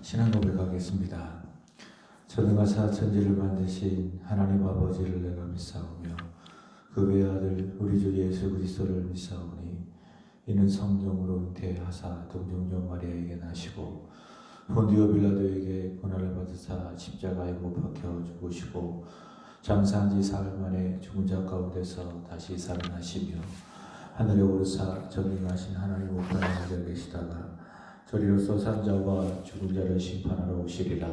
신앙 고백하겠습니다. 전능하사 천지를 만드신 하나님 아버지를 내가 믿사오며 그 외아들 우리 주 예수 그리스도를 믿사오니 이는 성령으로 잉태하사 동정녀 마리아에게 나시고 본디오 빌라도에게 고난을 받으사 십자가에 못 박혀 죽으시고 장사한 지 사흘 만에 죽은 자 가운데서 다시 살아나시며 하늘에 오르사 전능하신 하나님 우편에 앉아 계시다가 저리로서 산자와 죽은 자를 심판하러 오시리라.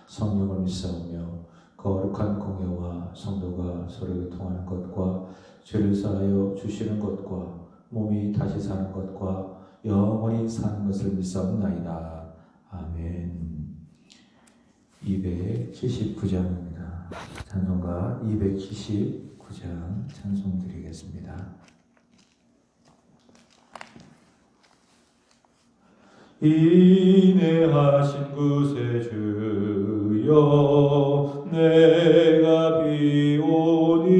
성령을 믿사오며 거룩한 공예와 성도가 서로 교통하는 것과 죄를 사하여 주시는 것과 몸이 다시 사는 것과 영원히 사는 것을 믿사옵나이다. 아멘. 279장입니다. 찬송가 279장 찬송 드리겠습니다. 인내하신 구세주여 내가 비오니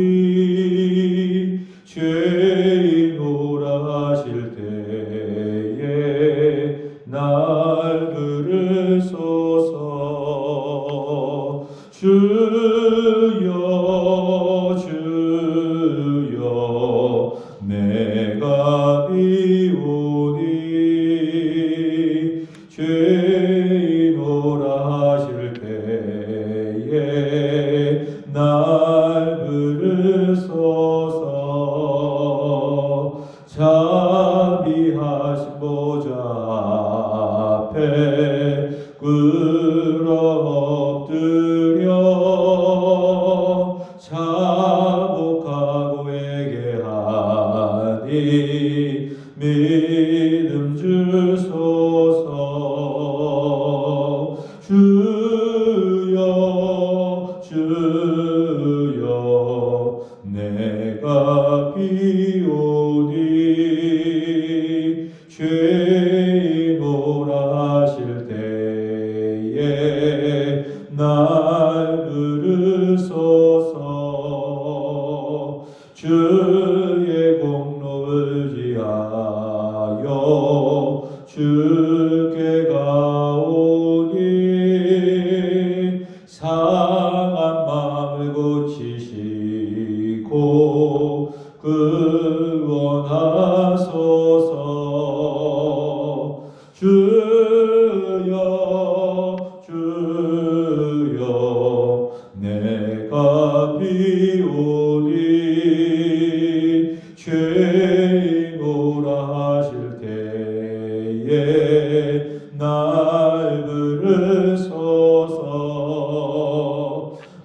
죄인오라 하실 때에 날 부르소서. 주여 주여 내가 비오니 죄인오라 하실 때에 날 부르소서. 자비하신 보좌 앞에 꿇어 엎드려 자복하고 회개하니 믿음 주소서. 주여 주여 내가 비오니 죄인오라 하실 때에 날 부르소서. 주의 공로를 지하여 주께 가오니 상한 마음을 고치시고 구원하소서. 주여 주여 내가 비오니 죄인오라 하실 때에 날 부르소서.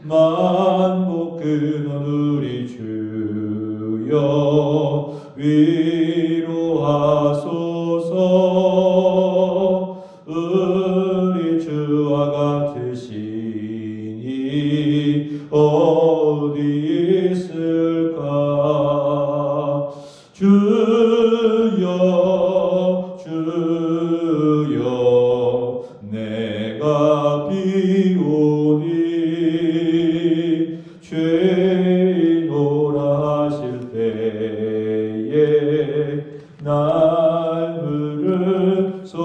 만복 근원 우리 주여 위로하소서. 우리 주와 같으시니 어디 있을까. 주여 주여 내가 비오니 죄인오라 하실 때에 날 부르소서.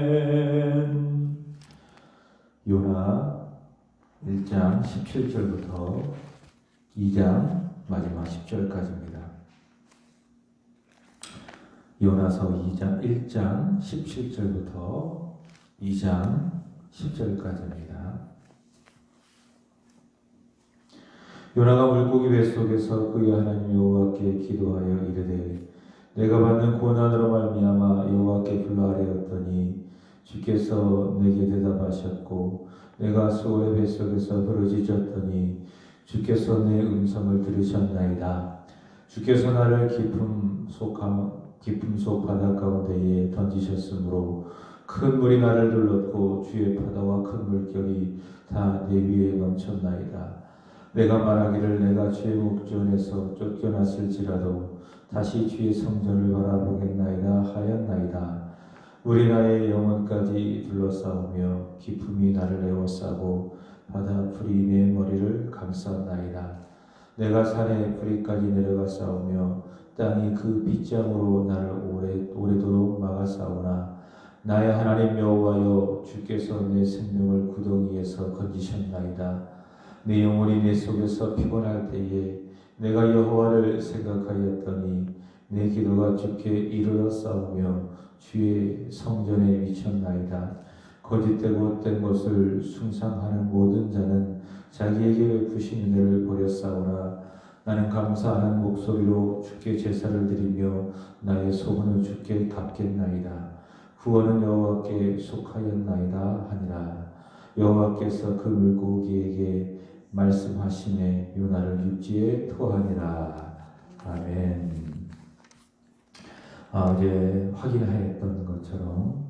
아멘. 요나 1장 17절부터 2장 마지막 10절까지입니다. 요나서 1장 17절부터 2장 10절까지입니다. 요나가 물고기 뱃속에서 그의 하나님 여호와께 기도하여 이르되 내가 받는 고난으로 말미암아 여호와께 불러아뢰었더니 주께서 내게 대답하셨고 내가 수호의 뱃속에서 부르짖었더니 주께서 내 음성을 들으셨나이다. 주께서 나를 깊음 속 바다 가운데에 던지셨으므로 큰 물이 나를 둘렀고 주의 바다와 큰 물결이 다 내 위에 넘쳤나이다. 내가 말하기를 내가 주의 목전에서 쫓겨났을지라도 다시 주의 성전을 바라보겠나이다 하였나이다. 물이 나의 영혼까지 둘러싸우며 기품이 나를 에워싸고 바다 풀이 내 머리를 감쌌나이다. 내가 산의 뿌리까지 내려가 싸우며 땅이 그 빗장으로 나를 오래도록 막아 싸우나 나의 하나님 여호와여 주께서 내 생명을 구덩이에서 건지셨나이다. 내 영혼이 내 속에서 피곤할 때에 내가 여호와를 생각하였더니 내 기도가 주께 이르러 싸우며 주의 성전에 미쳤나이다. 거짓되고 헛된 것을 숭상하는 모든 자는 자기에게 베푸신 은혜를 버렸사오나 나는 감사하는 목소리로 주께 제사를 드리며 나의 소원을 주께 갚겠나이다. 구원은 여호와께 속하였나이다 하니라. 여호와께서 그 물고기에게 말씀하시매 요나를 육지에 토하니라. 아멘. 어제 확인하였던 것처럼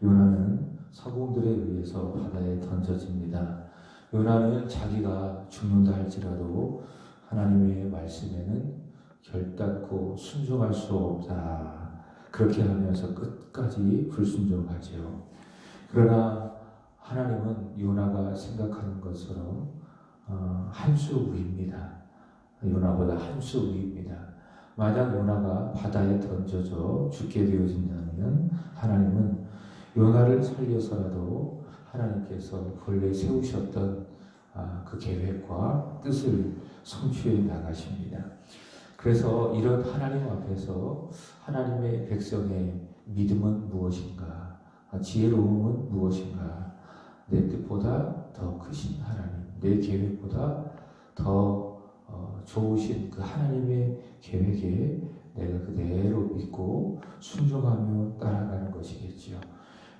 요나는 서공들에 의해서 바다에 던져집니다. 요나는 자기가 죽는다 할지라도 하나님의 말씀에는 결단코 순종할 수 없다. 그렇게 하면서 끝까지 불순종하죠. 그러나 하나님은 요나가 생각하는 것처럼 한 수 위입니다. 요나보다 한 수 위입니다. 만약 요나가 바다에 던져져 죽게 되어진다면 하나님은 요나를 살려서라도 하나님께서 본래 세우셨던 그 계획과 뜻을 성취해 나가십니다. 그래서 이런 하나님 앞에서 하나님의 백성의 믿음은 무엇인가? 지혜로움은 무엇인가? 내 뜻보다 더 크신 하나님, 내 계획보다 더 좋으신 그 하나님의 계획에 내가 그대로 믿고 순종하며 따라가는 것이겠지요.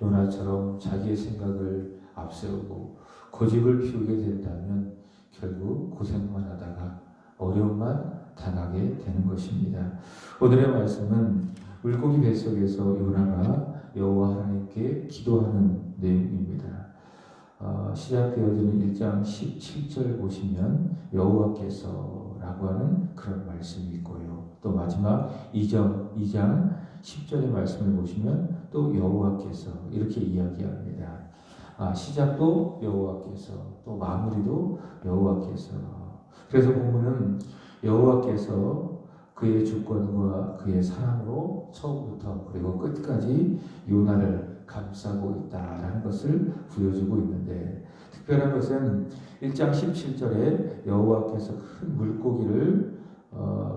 요나처럼 자기의 생각을 앞세우고 고집을 피우게 된다면 결국 고생만 하다가 어려움만 당하게 되는 것입니다. 오늘의 말씀은 물고기 뱃속에서 요나가 여호와 하나님께 기도하는 내용입니다. 시작되어지는 1장 17절 보시면 여호와께서라고 하는 그런 말씀이 있고요. 또 마지막 2장 10절의 말씀을 보시면 또 여호와께서 이렇게 이야기합니다. 시작도 여호와께서, 또 마무리도 여호와께서. 그래서 본문은 여호와께서 그의 주권과 그의 사랑으로 처음부터 그리고 끝까지 요나를 감싸고 있다라는 것을 보여주고 있는데, 특별한 것은 1장 17절에 여호와께서 큰 물고기를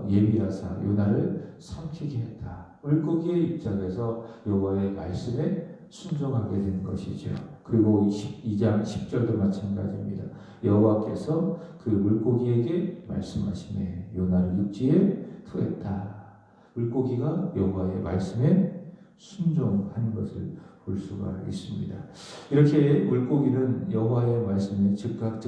예비하사 요나를 삼키게 했다. 물고기의 입장에서 여호와의 말씀에 순종하게 된 것이죠. 그리고 2장 10절도 마찬가지입니다. 여호와께서 그 물고기에게 말씀하시매 요나를 육지에 토했다. 물고기가 여호와의 말씀에 순종하는 것을 볼 수가 있습니다. 이렇게 물고기는 여호와의 말씀에 즉각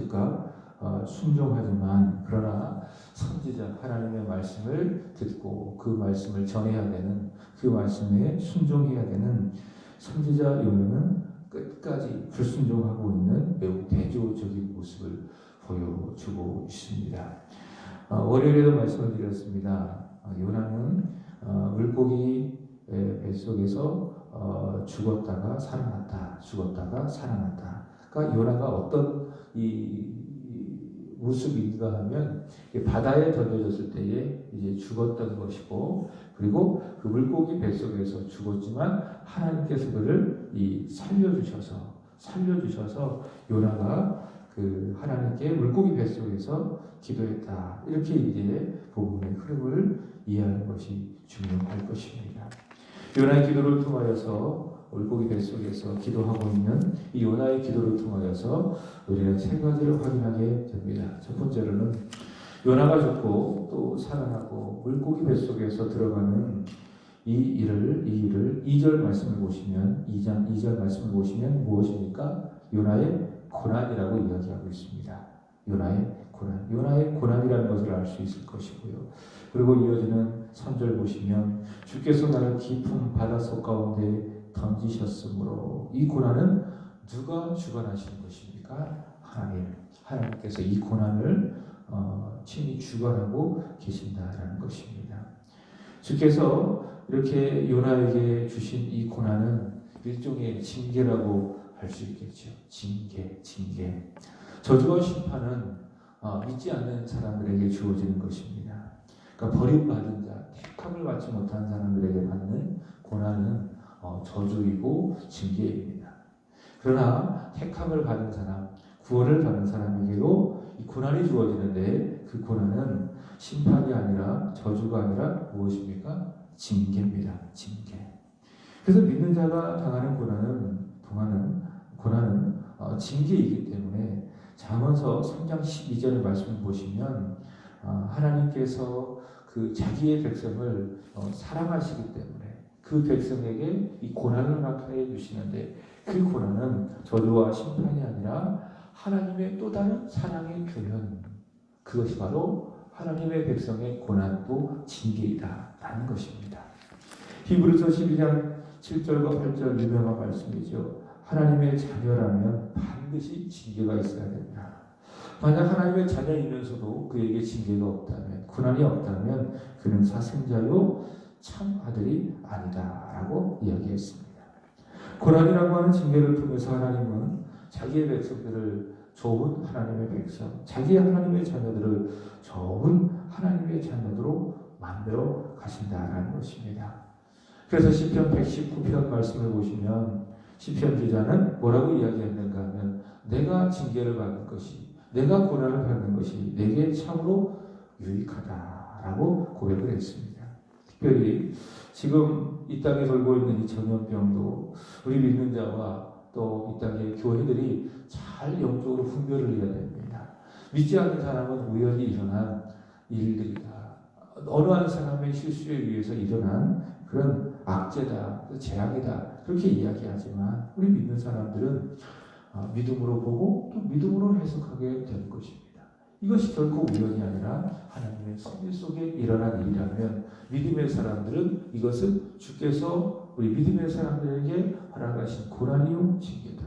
순종하지만, 그러나 선지자 하나님의 말씀을 듣고 그 말씀을 전해야 되는, 그 말씀에 순종해야 되는 선지자 요나는 끝까지 불순종하고 있는 매우 대조적인 모습을 보여주고 있습니다. 월요일에도 말씀을 드렸습니다. 요나는 물고기 뱃속에서 죽었다가 살아났다. 그러니까 요나가 어떤 이 모습인가 하면 바다에 던져졌을 때에 이제 죽었던 것이고, 그리고 그 물고기 뱃속에서 죽었지만 하나님께서 그를 살려주셔서 요나가 그 하나님께 물고기 뱃속에서 기도했다. 이렇게 이제 본문의 흐름을 이해하는 것이 중요할 것입니다. 요나의 기도를 통하여서 물고기 뱃속에서 기도하고 있는 이 요나의 기도를 통하여서 우리는 세 가지를 확인하게 됩니다. 첫 번째로는 요나가 죽고 또 살아나고 물고기 뱃속에서 들어가는 이 일을 2절 말씀을 보시면, 2장 2절 말씀을 보시면 무엇입니까? 요나의 고난이라고 이야기하고 있습니다. 요나의 고난이라는 것을 알 수 있을 것이고요. 그리고 이어지는 3절 보시면 주께서 나를 깊은 바닷속 가운데 던지셨으므로, 이 고난은 누가 주관하시는 것입니까? 하나님께서 이 고난을 친히 주관하고 계신다라는 것입니다. 주께서 이렇게 요나에게 주신 이 고난은 일종의 징계라고 할 수 있겠죠. 징계. 저주와 심판은 믿지 않는 사람들에게 주어지는 것입니다. 그러니까 버림받은 자, 택함을 받지 못한 사람들에게 받는 고난은 저주이고 징계입니다. 그러나 택함을 받은 사람, 구원을 받은 사람에게도 이 고난이 주어지는데 그 고난은 심판이 아니라 저주가 아니라 무엇입니까? 징계입니다. 징계. 그래서 믿는 자가 당하는 고난은 징계이기 때문에 잠언서 3장 12절의 말씀을 보시면 하나님께서 그 자기의 백성을 사랑하시기 때문에 그 백성에게 이 고난을 허락해 주시는데 그 고난은 저주와 심판이 아니라 하나님의 또 다른 사랑의 표현, 그것이 바로 하나님의 백성의 고난도 징계이다라는 것입니다. 히브리서 12장 7절과 8절 유명한 말씀이죠. 하나님의 자녀라면 반드시 징계가 있어야 된다. 만약 하나님의 자녀이면서도 그에게 징계가 없다면, 고난이 없다면 그는 사생자요 참 아들이 아니다라고 이야기했습니다. 고난이라고 하는 징계를 통해서 하나님은 자기의 백성들을 좋은 하나님의 백성, 자기의 하나님의 자녀들을 좋은 하나님의 자녀들로 만들어 가신다라는 것입니다. 그래서 시편 119편 말씀을 보시면 시편 기자는 뭐라고 이야기했는가 하면 내가 징계를 받는 것이, 내가 고난을 받는 것이 내게 참으로 유익하다라고 고백을 했습니다. 특별히 지금 이 땅에 돌고 있는 이 전염병도 우리 믿는 자와 또 이 땅의 교회들이 잘 영적으로 분별을 해야 됩니다. 믿지 않는 사람은 우연히 일어난 일들이다. 어느 한 사람의 실수에 의해서 일어난 그런 악재다, 재앙이다 그렇게 이야기하지만 우리 믿는 사람들은 믿음으로 보고 또 믿음으로 해석하게 되는 것입니다. 이것이 결코 우연이 아니라 하나님의 섭리 속에 일어난 일이라면 믿음의 사람들은 이것을 주께서 우리 믿음의 사람들에게 허락하신 고난이요 징계다.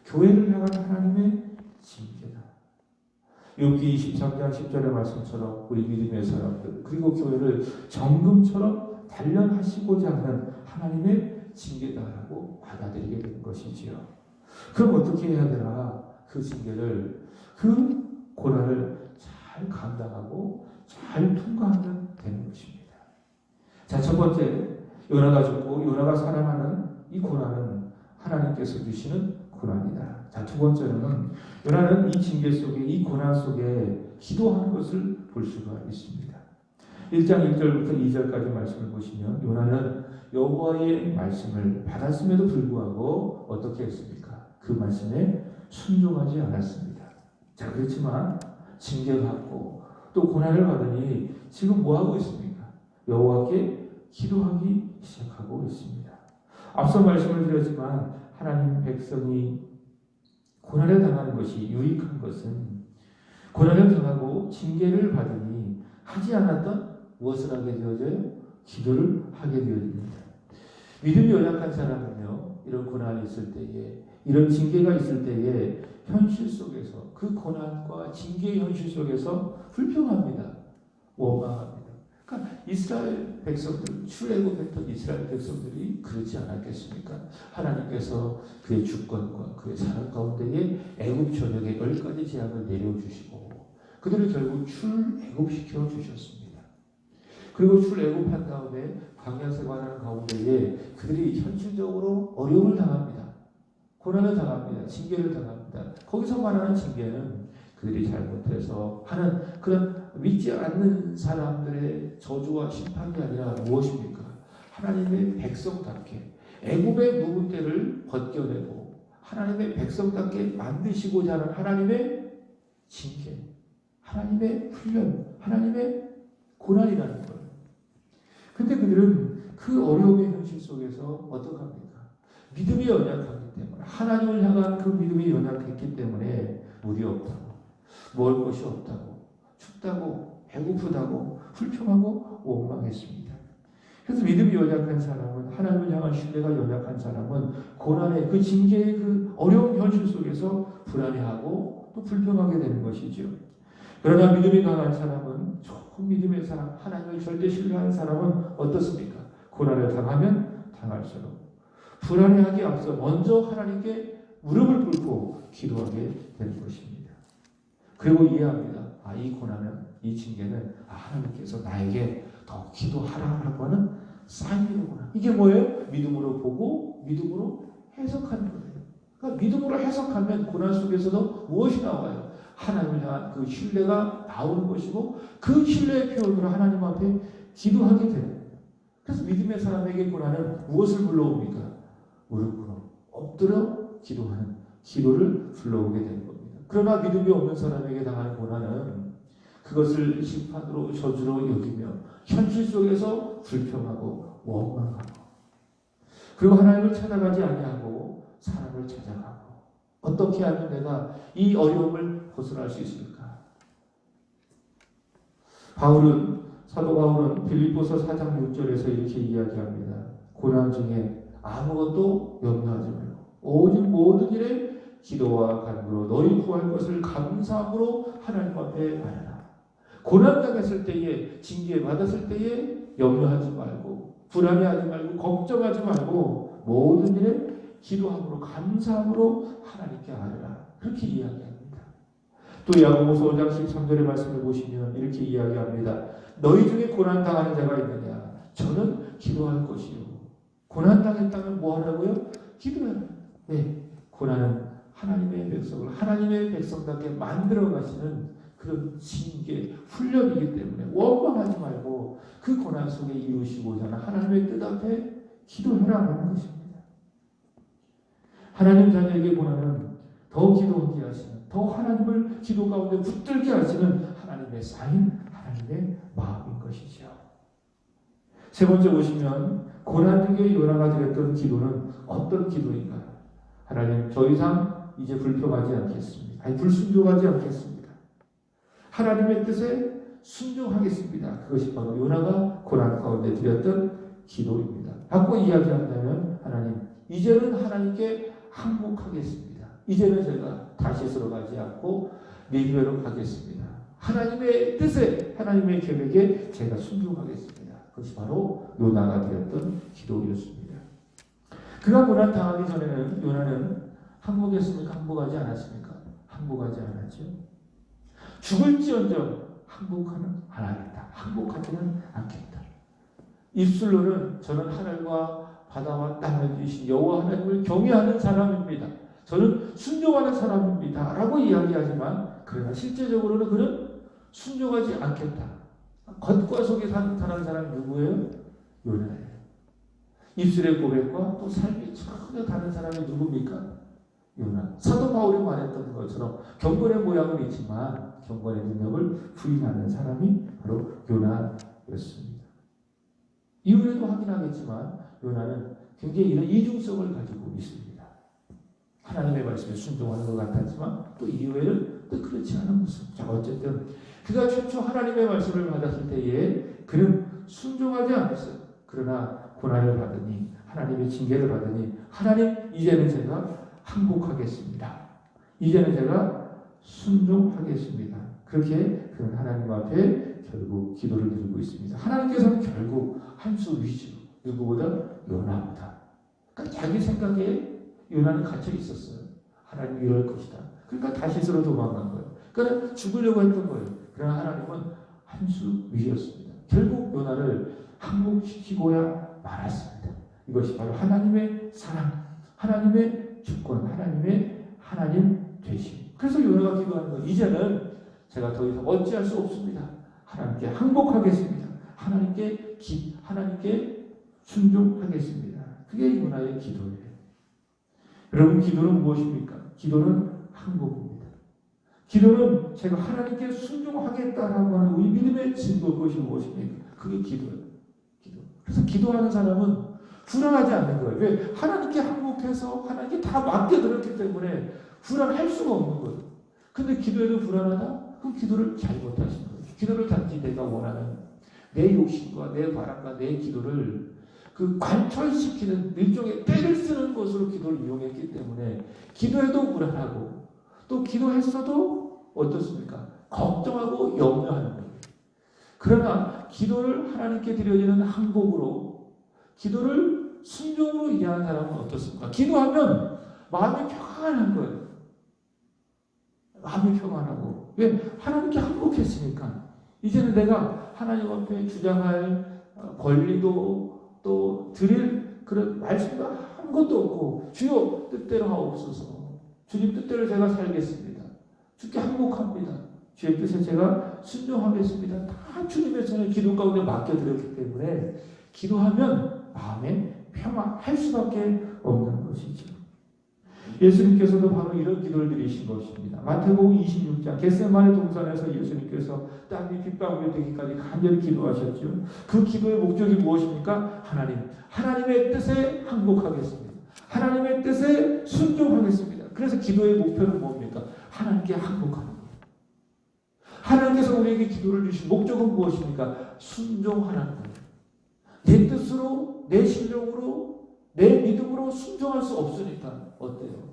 교회를 향한 하나님의 징계다. 욥기 23장 10절의 말씀처럼 우리 믿음의 사람들 그리고 교회를 정금처럼 단련하시고자 하는 하나님의 징계다라고 받아들이게 되는 것이지요. 그럼 어떻게 해야 되나? 그 징계를, 그 고난을 잘 감당하고 잘 통과하면 되는 것입니다. 자, 첫 번째, 요나가 죽고 요나가 살아나는 이 고난은 하나님께서 주시는 고난이다. 자, 두 번째로는 요나는 이 징계 속에, 이 고난 속에 기도하는 것을 볼 수가 있습니다. 1장 1절부터 2절까지 말씀을 보시면 요나는 여호와의 말씀을 받았음에도 불구하고 어떻게 했습니까? 그 말씀에 순종하지 않았습니다. 자, 그렇지만 징계받고 또 고난을 받으니 지금 뭐하고 있습니까? 여호와께 기도하기 시작하고 있습니다. 앞서 말씀을 드렸지만 하나님 백성이 고난을 당하는 것이 유익한 것은 고난을 당하고 징계를 받으니 하지 않았던 무엇을 하게 되어져요? 기도를 하게 되어집니다. 믿음이 연약한 사람은요, 이런 고난이 있을 때에, 이런 징계가 있을 때에 현실 속에서 그 고난과 징계의 현실 속에서 불평합니다. 원망합니다. 그러니까 이스라엘 백성들, 출애굽했던 이스라엘 백성들이 그렇지 않았겠습니까? 하나님께서 그의 주권과 그의 사랑 가운데에 애굽 전역에 10가지 재앙을 내려주시고 그들을 결국 출애굽시켜 주셨습니다. 그리고 출애굽한 다음에 광야 생활하는 가운데에 그들이 현실적으로 어려움을 당합니다. 고난을 당합니다. 징계를 당합니다. 거기서 말하는 징계는 그들이 잘못해서 하는 그런 믿지 않는 사람들의 저주와 심판이 아니라 무엇입니까? 하나님의 백성답게 애굽의 묵은 때를 벗겨내고 하나님의 백성답게 만드시고자 하는 하나님의 징계, 하나님의 훈련, 하나님의 고난이라는 거예요. 근데 그들은 그 어려움의 현실 속에서 어떡합니까? 믿음이 연약하기 때문에, 하나님을 향한 그 믿음이 연약했기 때문에 물이 없다고, 먹을 것이 없다고, 춥다고, 배고프다고, 불평하고 원망했습니다. 그래서 믿음이 연약한 사람은, 하나님을 향한 신뢰가 연약한 사람은 고난의 그 징계의 그 어려운 현실 속에서 불안해하고 또 불평하게 되는 것이죠. 그러나 믿음이 강한 사람은, 좋은 믿음의 사람, 하나님을 절대 신뢰하는 사람은 어떻습니까? 고난을 당하면 당할수록 불안해하기 앞서 먼저 하나님께 무릎을 꿇고 기도하게 되는 것입니다. 그리고 이해합니다. 이 고난은, 이 징계는 하나님께서 나에게 더 기도하라고 하는 사인이구나. 이게 뭐예요? 믿음으로 보고 믿음으로 해석하는 거예요. 그러니까 믿음으로 해석하면 고난 속에서도 무엇이 나와요? 하나님을 향한 그 신뢰가 나오는 것이고 그 신뢰의 표현으로 하나님 앞에 기도하게 되는 거예요. 그래서 믿음의 사람에게 고난은 무엇을 불러옵니까? 무릎으로 엎드려 기도하는 기도를 불러오게 되는 겁니다. 그러나 믿음이 없는 사람에게 당하는 고난은 그것을 심판으로 저주로 여기며 현실 속에서 불평하고 원망하고 그리고 하나님을 찾아가지 아니하고 사람을 찾아가고 어떻게 하면 내가 이 어려움을 벗어날 수 있을까? 사도 바울은 빌립보서 4장 6절에서 이렇게 이야기합니다. 고난 중에 아무것도 염려하지 말고 오직 모든 일에 기도와 간구로 너희 구할 것을 감사함으로 하나님 앞에 말하라. 고난 당했을 때에, 징계 받았을 때에 염려하지 말고 불안해하지 말고 걱정하지 말고 모든 일에 기도함으로 감사함으로 하나님께 아뢰라. 그렇게 이야기합니다. 또 야고보서 5장 13절의 말씀을 보시면 이렇게 이야기합니다. 너희 중에 고난 당하는 자가 있느냐? 저는 기도할 것이요. 고난 당했다면 뭐 하라고요? 기도해라. 네, 고난은 하나님의 백성답게 만들어 가시는 그런 징계, 훈련이기 때문에 원망하지 말고 그 고난 속에 이루시고자 하는 하나님의 뜻 앞에 기도하라는 것입니다. 하나님 자녀에게 고난은 더 기도하게 하시는, 더 하나님을 기도 가운데 붙들게 하시는 하나님의 사인, 하나님의 마음인 것이죠. 세 번째 보시면 고난 중에 요나가 드렸던 기도는 어떤 기도인가요? 하나님, 더 이상 이제 불평하지 않겠습니다. 불순종하지 않겠습니다. 하나님의 뜻에 순종하겠습니다. 그것이 바로 요나가 고난 가운데 드렸던 기도입니다. 바꿔 이야기한다면 하나님, 이제는 하나님께 항복하겠습니다. 이제는 제가 다시스로 가지 않고 니느웨로 가겠습니다. 하나님의 뜻에, 하나님의 계획에 제가 순종하겠습니다. 그것이 바로 요나가 드렸던 기도였습니다. 그가 고난 당하기 전에는 요나는 항복했습니까? 항복하지 않았습니까? 항복하지 않았죠. 죽을지언정 항복하는 안 하겠다. 항복하지는 않겠다. 입술로는 저는 하늘과 바다와 땅을 지으신 여호와 하나님을 경외하는 사람입니다. 저는 순종하는 사람입니다. 라고 이야기하지만 그러나 실제적으로는 그는 순종하지 않겠다. 겉과 속에 사는 사람이 누구예요? 요나예요. 입술의 고백과 또 삶이 전혀 다른 사람이 누굽니까? 요나. 사도 바울이 말했던 것처럼 경건의 모양은 있지만 경건의 능력을 부인하는 사람이 바로 요나였습니다. 이후에도 확인하겠지만 요나는 굉장히 이런 이중성을 가지고 있습니다. 하나님의 말씀에 순종하는 것 같았지만 또 이후에는 또 그렇지 않은 모습. 자, 어쨌든 그가 최초 하나님의 말씀을 받았을 때에 그는 순종하지 않았어요. 그러나 고난을 받으니 하나님의 징계를 받으니 하나님, 이제는 제가 항복하겠습니다. 이제는 제가 순종하겠습니다. 그렇게 그는 하나님 앞에 결국 기도를 드리고 있습니다. 하나님께서는 결국 한 수 위죠. 누구보다 요나보다. 그러니까 자기 생각에 요나는 갇혀 있었어요. 하나님이 이럴 것이다. 그러니까 다시스로 도망간 거예요. 그러니까 죽으려고 했던 거예요. 그러나 하나님은 한 수 위였습니다. 결국 요나를 항복시키고야 말았습니다. 이것이 바로 하나님의 사랑, 하나님의 주권, 하나님 되심. 그래서 요나가 기도하는 거예요. 이제는 제가 더 이상 어찌할 수 없습니다. 하나님께 항복하겠습니다. 하나님께 순종하겠습니다. 그게 요나의 기도예요. 여러분, 기도는 무엇입니까? 기도는 항복입니다. 기도는 제가 하나님께 순종하겠다라고 하는 우리 믿음의 증거, 그것이 무엇입니까? 그게 기도예요. 기도. 그래서 기도하는 사람은 불안하지 않는 거예요. 왜? 하나님께 항복해서 하나님께 다 맡겨드렸기 때문에 불안할 수가 없는 거예요. 근데 기도해도 불안하다? 그럼 기도를 잘못하신 거예요. 기도를 단지 내가 원하는 내 욕심과 내 바람과 내 기도를 그 관철시키는 일종의 때를 쓰는 것으로 기도를 이용했기 때문에 기도해도 불안하고 또 기도했어도 어떻습니까? 걱정하고 염려하는 거예요. 그러나 기도를 하나님께 드려지는 항복으로 기도를 순종으로 이해하는 사람은 어떻습니까? 기도하면 마음이 평안한 거예요. 마음이 평안하고 왜? 하나님께 항복했으니까. 이제는 내가 하나님 앞에 주장할 권리도 또 드릴 그런 말씀도 아무것도 없고 주여 뜻대로 하옵소서. 주님 뜻대로 제가 살겠습니다. 주께 항복합니다. 주의 뜻에 제가 순종하겠습니다. 다 주님의 손에 기도 가운데 맡겨드렸기 때문에 기도하면 마음에 평안할 수밖에 없는 것이죠. 예수님께서도 바로 이런 기도를 드리신 것입니다. 마태복음 26장 겟세마네 동산에서 예수님께서 땀이 빗방울이 되기까지 간절히 기도하셨죠. 그 기도의 목적이 무엇입니까? 하나님의 뜻에 항복하겠습니다. 하나님의 뜻에 순종하겠습니다. 그래서 기도의 목표는 뭡니까? 하나님께 항복하는 거예요. 하나님께서 우리에게 기도를 주신 목적은 무엇입니까? 순종하라는 거예요. 내 뜻으로, 내 실력으로, 내 믿음으로 순종할 수 없으니까 어때요?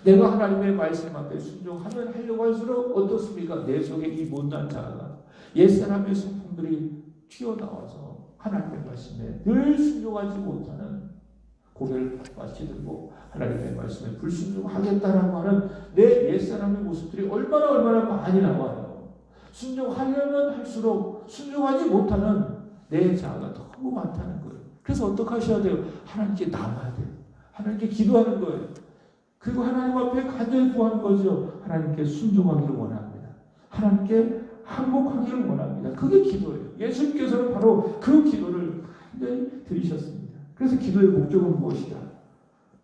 내가 하나님의 말씀 앞에 순종하면 하려고 할수록 어떻습니까? 내 속에 이 못난 자가 옛사람의 성품들이 튀어나와서 하나님의 말씀에 늘 순종하지 못하는 고개를 빳빳이 들고 하나님의 말씀에 불순종하겠다라고 하는 내 옛사람의 모습들이 얼마나 많이 나와요. 순종하려면 할수록 순종하지 못하는 내 자아가 너무 많다는 거예요. 그래서 어떻게 하셔야 돼요? 하나님께 나와야 돼요. 하나님께 기도하는 거예요. 그리고 하나님 앞에 간절히 구하는 거죠. 하나님께 순종하기를 원합니다. 하나님께 항복하기를 원합니다. 그게 기도예요. 예수님께서는 바로 그 기도를 간절히 드리셨습니다. 그래서 기도의 목적은 무엇이다?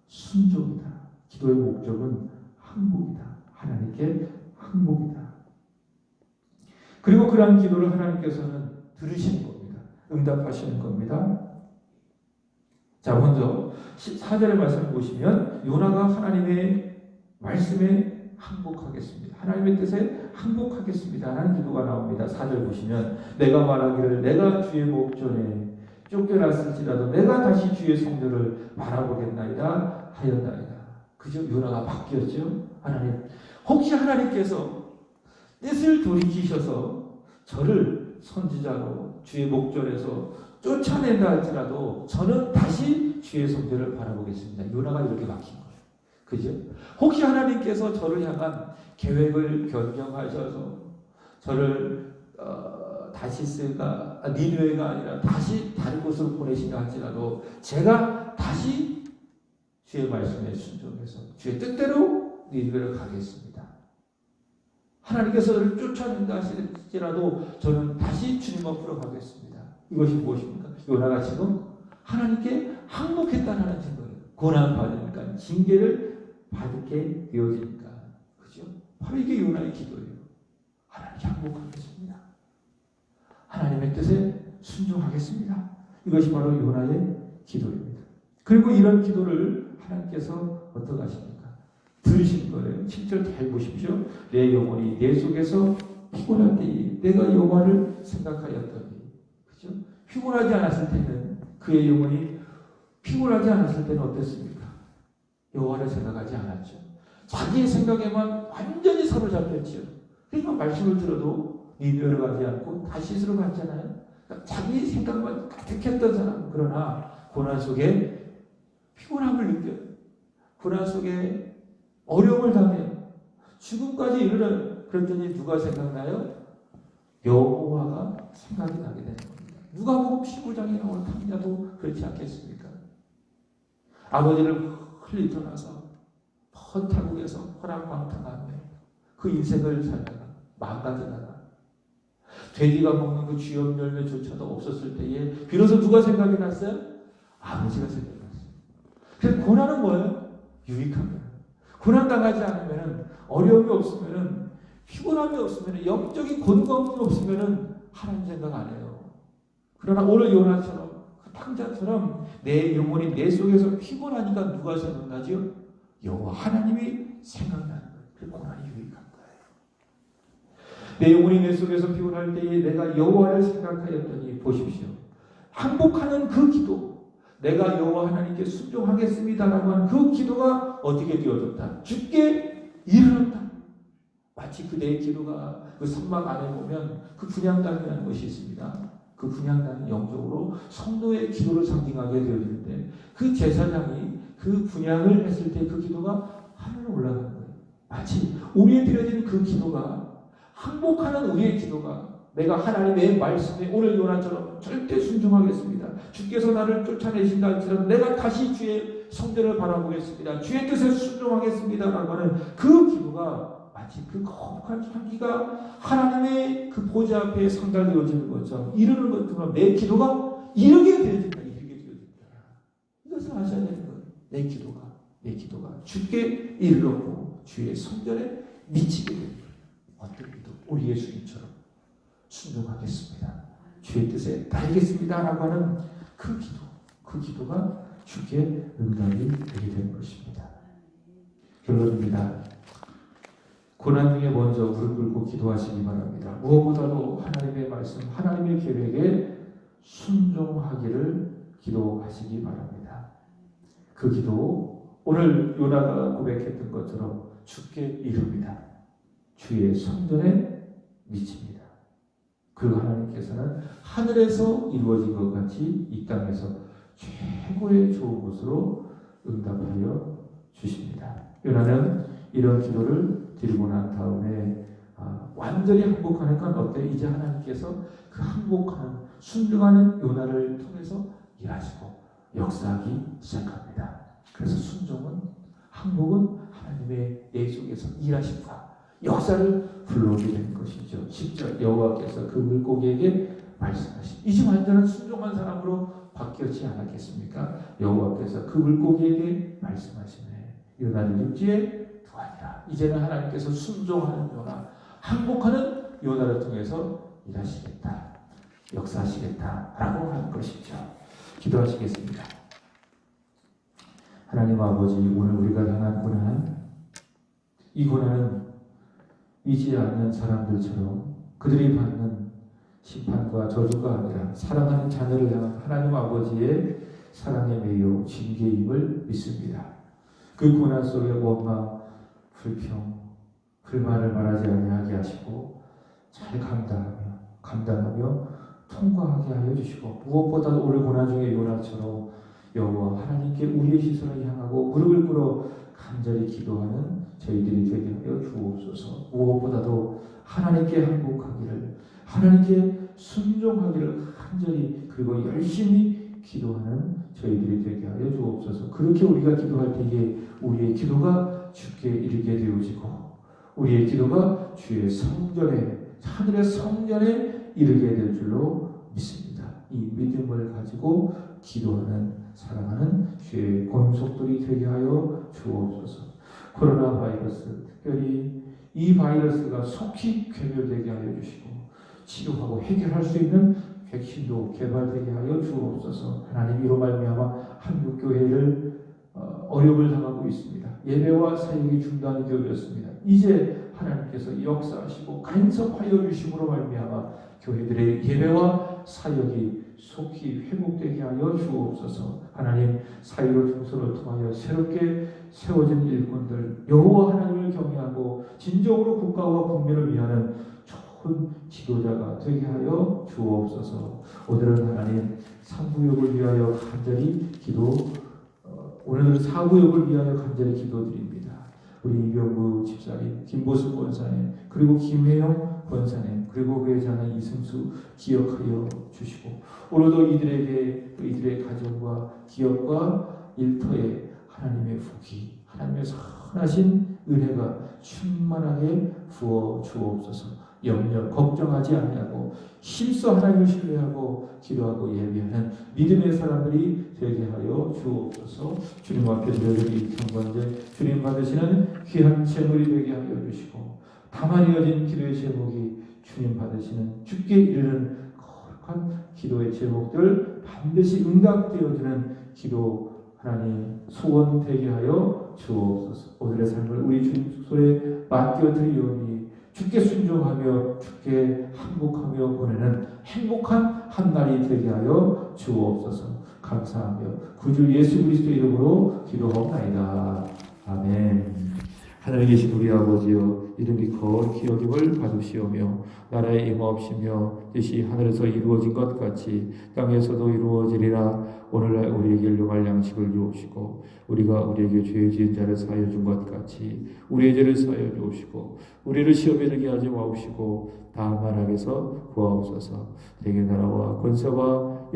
순종이다. 기도의 목적은 항복이다. 하나님께 항복이다. 그리고 그러한 기도를 하나님께서는 들으시는 겁니다. 응답하시는 겁니다. 자, 먼저 4절의 말씀을 보시면 요나가 하나님의 말씀에 항복하겠습니다. 하나님의 뜻에 항복하겠습니다. 라는 기도가 나옵니다. 4절 보시면 내가 말하기를 내가 주의 목전에 쫓겨났을지라도 내가 다시 주의 성전을 바라보겠나이다 하였나이다. 그죠? 요나가 바뀌었죠. 하나님, 혹시 하나님께서 뜻을 돌이키셔서 저를 선지자로 주의 목전에서 쫓아낸다 할지라도 저는 다시 주의 성전을 바라보겠습니다. 요나가 이렇게 바뀐 거예요. 그죠? 혹시 하나님께서 저를 향한 계획을 변경하셔서 저를 다시스가 니느웨가 아니라 다시 다른 곳으로 보내신다 할지라도 제가 다시 주의 말씀에 순종해서 주의 뜻대로 니느웨를 가겠습니다. 하나님께서 저를 쫓아낸다 할지라도 저는 다시 주님 앞으로 가겠습니다. 이것이 무엇입니까? 요나가 지금 하나님께 항복했다는 증거예요. 고난 받으니까 징계를 받게 되어지니까. 그죠? 바로 이게 요나의 기도예요. 하나님께 항복하겠습니다. 하나님의 뜻에 순종하겠습니다. 이것이 바로 요나의 기도입니다. 그리고 이런 기도를 하나님께서 어떻게 하십니까? 들으신 거예요. 7절 잘 보십시오. 내 영혼이 내 속에서 피곤할 때에 내가 여호와를 생각하였더니. 그죠? 피곤하지 않았을 때는 그의 영혼이 피곤하지 않았을 때는 어땠습니까? 여호와를 생각하지 않았죠. 자기의 생각에만 완전히 사로잡혔죠. 그러니까 말씀을 들어도 니느웨로 가지 않고 다시스로 갔잖아요. 그러니까 자기 생각만 가득했던 사람. 그러나 고난 속에 피곤함을 느껴요. 고난 속에 어려움을 당해요. 죽음까지 이르러요. 그랬더니 누가 생각나요? 여호와가 생각이 나게 되는 겁니다. 누가 보고 15장에 나오는 탐냐도 그렇지 않겠습니까? 아버지를 흘리 떠나서 먼 타국에서 허랑방탕하며 그 인생을 살다가 망가져다가 돼지가 먹는 그 쥐염 열매조차도 없었을 때에 비로소 누가 생각이 났어요? 아버지가 생각이 났어요. 그래서 고난은 뭐예요? 유익한 거예요. 고난 당하지 않으면 어려움이 없으면 피곤함이 없으면 영적인 건강이 없으면 하나님 생각 안 해요. 그러나 오늘 요나처럼 그 탕자처럼 내 영혼이 내 속에서 피곤하니까 누가 생각나죠? 여호와 하나님이 생각나는 거예요. 그 고난이 유익한 거예요. 내 영혼이 내 속에서 피곤할 때에 내가 여호와를 생각하였더니 보십시오. 항복하는 그 기도, 내가 여호와 하나님께 순종하겠습니다라고 하는 그 기도가 어떻게 되어졌다? 주께 이르렀다. 마치 그대의 기도가 그 선막 안에 보면 그 분향단이라는 것이 있습니다. 그 분향단은 영적으로 성도의 기도를 상징하게 되어지는데 그 제사장이 그 분향을 했을 때 그 기도가 하늘로 올라가는 거예요. 마치 우리에 드려진 그 기도가 항복하는 우리의 기도가 내가 하나님의 말씀에 오늘 요나처럼 절대 순종하겠습니다. 주께서 나를 쫓아내신다 할지라도 내가 다시 주의 성전을 바라보겠습니다. 주의 뜻에 순종하겠습니다. 라고 하는 그 기도가 마치 그 거룩한 향기가 하나님의 그 보좌 앞에 상달되어지는 것처럼 이루는 것처럼 내 기도가 이르게 되어진다. 이르게 되어진다. 이것을 아셔야 되는 거예요. 내 기도가 주께 이르렀고 주의 성전에 미치게 됩니다. 어떤 기도? 우리 예수님처럼 순종하겠습니다. 주의 뜻에 따르겠습니다. 라고 하는 그 기도가 주께 응답이 되게 되는 것입니다. 결론입니다. 고난 중에 먼저 무릎 꿇고 기도하시기 바랍니다. 무엇보다도 하나님의 말씀, 하나님의 계획에 순종하기를 기도하시기 바랍니다. 그 기도, 오늘 요나가 고백했던 것처럼 주께 이릅니다. 주의 성전에 미칩니다. 그 하나님께서는 하늘에서 이루어진 것 같이 이 땅에서 최고의 좋은 곳으로 응답하여 주십니다. 요나는 이런 기도를 드리고 난 다음에 완전히 항복하는 건 어때? 이제 하나님께서 그 항복하는 순종하는 요나를 통해서 일하시고 역사하기 시작합니다. 그래서 순종은 항복은 하나님의 내 속에서 일하심과 역사를 불러오게 되는 것이죠. 10절 여호와께서 그 물고기에게 말씀하신 이제 완전한 순종한 사람으로 바뀌었지 않았겠습니까? 여호와께서 그 물고기에게 말씀하시네. 요나를 육지에 두하니라. 이제는 하나님께서 순종하는 요나, 항복하는 요나를 통해서 일하시겠다, 역사하시겠다라고 하는 것이죠. 기도하시겠습니다. 하나님 아버지, 오늘 우리가 향한 고난, 이 고난은 믿지 않는 사람들처럼 그들이 받는 심판과 저주가 아니라 사랑하는 자녀를 향한 하나님 아버지의 사랑의 매요 징계임을 믿습니다. 그 고난 속에 원망, 불평, 불만을 말하지 아니하게 하시고 잘 감당하며 통과하게 하여 주시고 무엇보다도 오늘 고난 중에 요나처럼 여호와 하나님께 우리의 시선을 향하고 무릎을 꿇어 간절히 기도하는 저희들이 되게 하여 주옵소서. 무엇보다도 하나님께 항복하기를, 하나님께 순종하기를 간절히 그리고 열심히 기도하는 저희들이 되게 하여 주옵소서. 그렇게 우리가 기도할 때에 우리의 기도가 주께 이르게 되어지고 우리의 기도가 주의 성전에, 하늘의 성전에 이르게 될 줄로 믿습니다. 이 믿음을 가지고 기도하는, 사랑하는 주의 권속들이 되게 하여 주옵소서. 코로나 바이러스, 특별히 이 바이러스가 속히 괴멸되게 하여 주시고 치료하고 해결할 수 있는 백신도 개발되게 하여 주옵소서. 하나님, 이로 말미암아 한국 교회를 어려움을 당하고 있습니다. 예배와 사역이 중단이 되었습니다. 이제 하나님께서 역사하시고 간섭하여 주심으로 말미암아 교회들의 예배와 사역이 속히 회복되게 하여 주옵소서. 하나님, 사유로 중소를 통하여 새롭게 세워진 일꾼들, 여호와 하나님을 경외하고 진정으로 국가와 국민을 위하는 좋은 지도자가 되게 하여 주옵소서. 오늘은 하나님 3구역을 위하여 간절히 오늘은 4구역을 위하여 간절히 기도드립니다. 우리 이병구 집사님, 김보수 권사님, 그리고 김혜영 권사님, 그리고 회장의 이승수 기억하여 주시고 오늘도 이들의 가정과 기업과 일터에 하나님의福이, 하나님의 선하신 은혜가 충만하게 부어 주옵소서. 염려, 걱정하지 아니하고 힘써 하나님을 신뢰하고 기도하고 예비하는 믿음의 사람들이 되게 하여 주옵소서. 주님 앞에 드려드린 경건제, 주님 받으시는 귀한 제물이 되게 하여 주시고 다만 이어진 기도의 제목이 주님 받으시는 주께 이르는 거룩한 기도의 제목들 반드시 응답되어지는 기도 하나님 소원되게 하여 주옵소서. 오늘의 삶을 우리 주님 손에 맡겨드리오니 주께 순종하며 주께 항복하며 보내는 행복한 한 날이 되게 하여 주옵소서. 감사하며 구주 예수 그리스도 이름으로 기도하옵나이다. 아멘. 하늘에 계신 우리 아버지여, 이름이 거룩히 여김을 받으시오며 나라의 임하옵시며 뜻이 하늘에서 이루어진 것 같이 땅에서도 이루어지리라. 오늘날 우리에게 일용할 양식을 주옵시고 우리가 우리에게 죄 지은 자를 사하여 준 것 같이 우리의 죄를 사하여 주옵시고 우리를 시험에 들게 하지 마옵시고 다만 악에서 구하옵소서. 대개 나라와 권세와